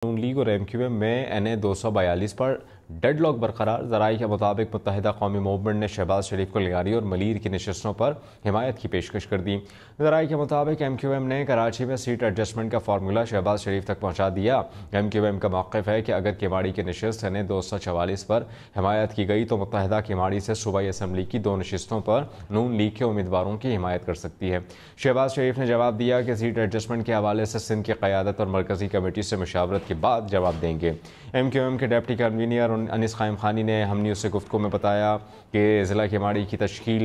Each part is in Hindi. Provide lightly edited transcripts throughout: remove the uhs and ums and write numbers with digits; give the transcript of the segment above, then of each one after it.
नून लीग और MQM में NA 242 पर डेडलॉक बरकरार। ज़राए के मुताबिक मुत्तहिदा कौमी मूवमेंट ने शहबाज शरीफ को लिगारी और मलीर की नशस्तों पर हिमायत की पेशकश कर दी। ज़राए के मुताबिक MQM ने कराची में सीट एडजस्टमेंट का फार्मूला शहबाज शरीफ तक पहुँचा दिया। MQM का मौक़िफ़ है कि अगर केमाड़ी की नशस्त NA 244 पर हिमायत की गई तो मुत्तहिदा केमाड़ी से सूबाई असम्बली की 2 नशस्तों पर नून लीग के उम्मीदवारों की हिमायत कर सकती है। शहबाज शरीफ ने जवाब दिया कि सीट एडजस्टमेंट के हवाले से सिंध की क़यादत और मरकज़ी कमेटी से मशावरत के बाद जवाब देंगे। MQM के डिप्टी कन्वीनर अनिस क़ायम ख़ानी ने हम न्यूज़ से गुफ्तगू में बताया कि ज़िला केमाड़ी की तश्कील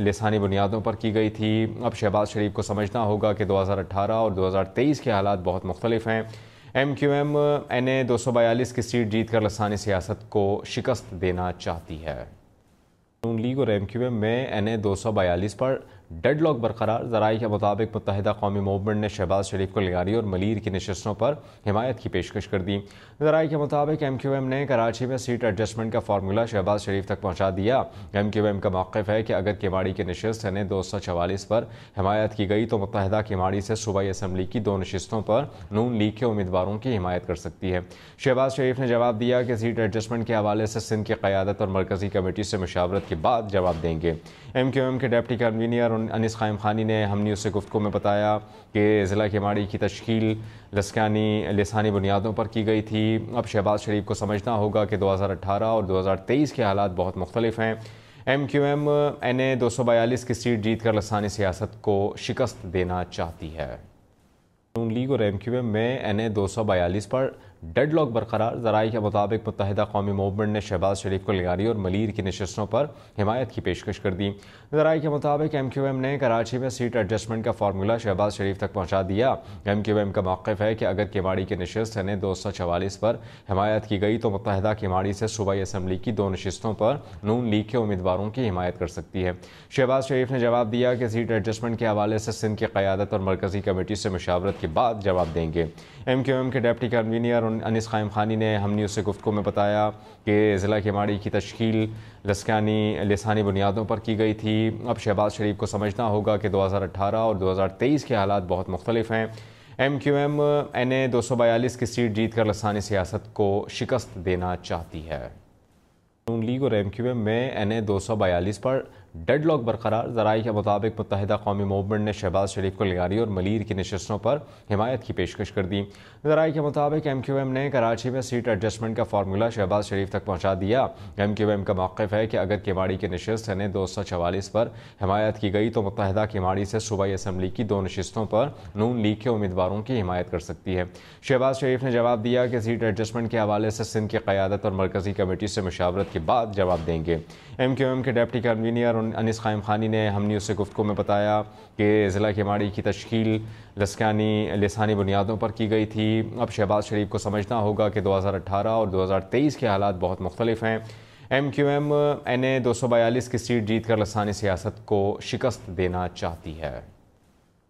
लिसानी बुनियादों पर की गई थी। अब शहबाज शरीफ को समझना होगा कि 2018 और 2023 के हालात बहुत मुख्तलिफ हैं। MQM NA 242 की सीट जीत कर लसानी सियासत को शिकस्त देना चाहती है। नून लीग और MQM में NA 242 पर डेडलॉक बरकरार। ज़राए के मुताबिक मुत्तहिदा कौमी मूवमेंट ने शहबाज शरीफ को लिगारी और मलीर की नशस्तों पर हिमायत की पेशकश कर दी। ज़राए के मुताबिक MQM ने कराची में सीट एडजस्टमेंट का फार्मूला शहबाज शरीफ तक पहुँचा दिया। MQM का मौक़िफ़ है कि अगर केमाड़ी की नशस्त NA 244 पर हिमायत की गई तो मुत्तहिदा केमाड़ी से सूबाई असम्बली की 2 नशस्तों पर नून लीग के उम्मीदवारों की हिमायत कर सकती है। शहबाज शरीफ ने जवाब दिया कि सीट एडजस्टमेंट के हवाले से सिंध की क़यादत और मरकज़ी कमेटी से मशावरत के बाद जवाब देंगे। MQM के डिप्टी कन्वीनर अनिस क़ायम ख़ानी ने हम न्यूज़ से गुफ्तगू में बताया कि ज़िला केमाड़ी की तश्कील लिसानी बुनियादों पर की गई थी। अब शहबाज शरीफ को समझना होगा कि 2018 और 2023 के हालात बहुत मुख्तलिफ हैं। MQM NA 242 की सीट जीत कर लसानी सियासत को शिकस्त देना चाहती है। नून लीग और MQM में NA 242 पर डेडलॉक बरकरार। ज़राए के मुताबिक मुत्तहिदा कौमी मूवमेंट ने शहबाज शरीफ को लिगारी और मलीर की नशस्तों पर हिमायत की पेशकश कर दी। ज़राए के मुताबिक MQM ने कराची में सीट एडजस्टमेंट का फार्मूला शहबाज शरीफ तक पहुँचा दिया। MQM का मौक़िफ़ है कि अगर केमाड़ी की नशस्त NA 244 पर हिमायत की गई तो मुत्तहिदा केमाड़ी से सूबाई असम्बली की 2 नशस्तों पर नून लीग के उम्मीदवारों की हिमायत कर सकती है। शहबाज शरीफ ने जवाब दिया कि सीट एडजस्टमेंट के हवाले से सिंध की क़यादत और मरकज़ी कमेटी से मशावरत के बाद जवाब देंगे। MQM के डिप्टी कन्वीनर अनिस क़ायम ख़ानी ने हम न्यूज़ से गुफ्तगू में बताया कि ज़िला केमाड़ी की तश्कील लिसानी बुनियादों पर की गई थी। अब शहबाज शरीफ को समझना होगा कि 2018 और 2023 के हालात बहुत मुख्तलिफ हैं। MQM NA 242 की सीट जीत कर लसानी सियासत को शिकस्त देना चाहती है। नून लीग और MQM में NA 242 पर डेडलॉक बरकरार। ज़राए के मुताबिक मुत्तहिदा कौमी मूवमेंट ने शहबाज शरीफ को लिगारी और मलीर की नशस्तों पर हिमायत की पेशकश कर दी। ज़राए के मुताबिक MQM ने कराची में सीट एडजस्टमेंट का फार्मूला शहबाज शरीफ तक पहुँचा दिया। MQM का मौक़िफ़ है कि अगर केमाड़ी की नशस्त NA 244 पर हिमायत की गई तो मुत्तहिदा केमाड़ी से सूबाई असम्बली की 2 नशस्तों पर नून लीग के उम्मीदवारों की हिमायत कर सकती है। शहबाज शरीफ ने जवाब दिया कि सीट एडजस्टमेंट के हवाले से सिंध की क़यादत और मरकज़ी कमेटी से मशावरत के बाद जवाब देंगे। MQM के डिप्टी कन्वीनर अनिस क़ायम ख़ानी ने हम न्यूज़ से गुफ्तगू में बताया कि ज़िला केमाड़ी की तश्कील लिसानी बुनियादों पर की गई थी। अब शहबाज शरीफ को समझना होगा कि 2018 और 2023 के हालात बहुत मुख्तलिफ हैं। MQM NA 242 की सीट जीत कर लसानी सियासत को शिकस्त देना चाहती है।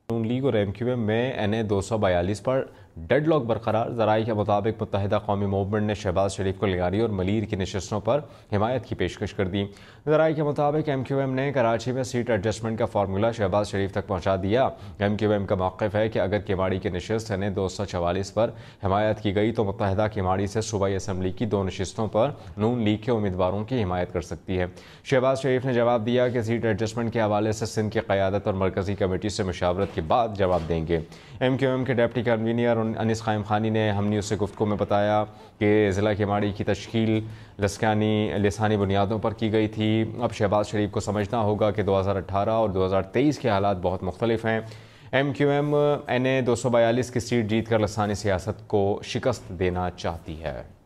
नून लीग और MQM में NA 242 पर डेडलॉक बरकरार। ज़राए के मुताबिक मुत्तहिदा कौमी मूवमेंट ने शहबाज शरीफ को लिगारी और मलीर की नशस्तों पर हिमायत की पेशकश कर दी। ज़राए के मुताबिक MQM ने कराची में सीट एडजस्टमेंट का फार्मूला शहबाज शरीफ तक पहुँचा दिया। MQM का मौक़िफ़ है कि अगर केमाड़ी की नशस्त NA 244 पर हिमायत की गई तो मुत्तहिदा केमाड़ी से सूबाई असम्बली की 2 नशस्तों पर नून लीग के उम्मीदवारों की हिमायत कर सकती है। शहबाज शरीफ ने जवाब दिया कि सीट एडजस्टमेंट के हवाले से सिंध की क़यादत और मरकज़ी कमेटी से मशावरत के बाद जवाब देंगे। MQM के डिप्टी कन्वीनर अनिस क़ायम ख़ानी ने हम न्यूज़ से गुफ्तगू में बताया कि ज़िला केमाड़ी की तश्कील लिसानी बुनियादों पर की गई थी। अब शहबाज शरीफ को समझना होगा कि 2018 और 2023 के हालात बहुत मुख्तलिफ हैं। MQM NA 242 की सीट जीत कर लसानी सियासत को शिकस्त देना चाहती है।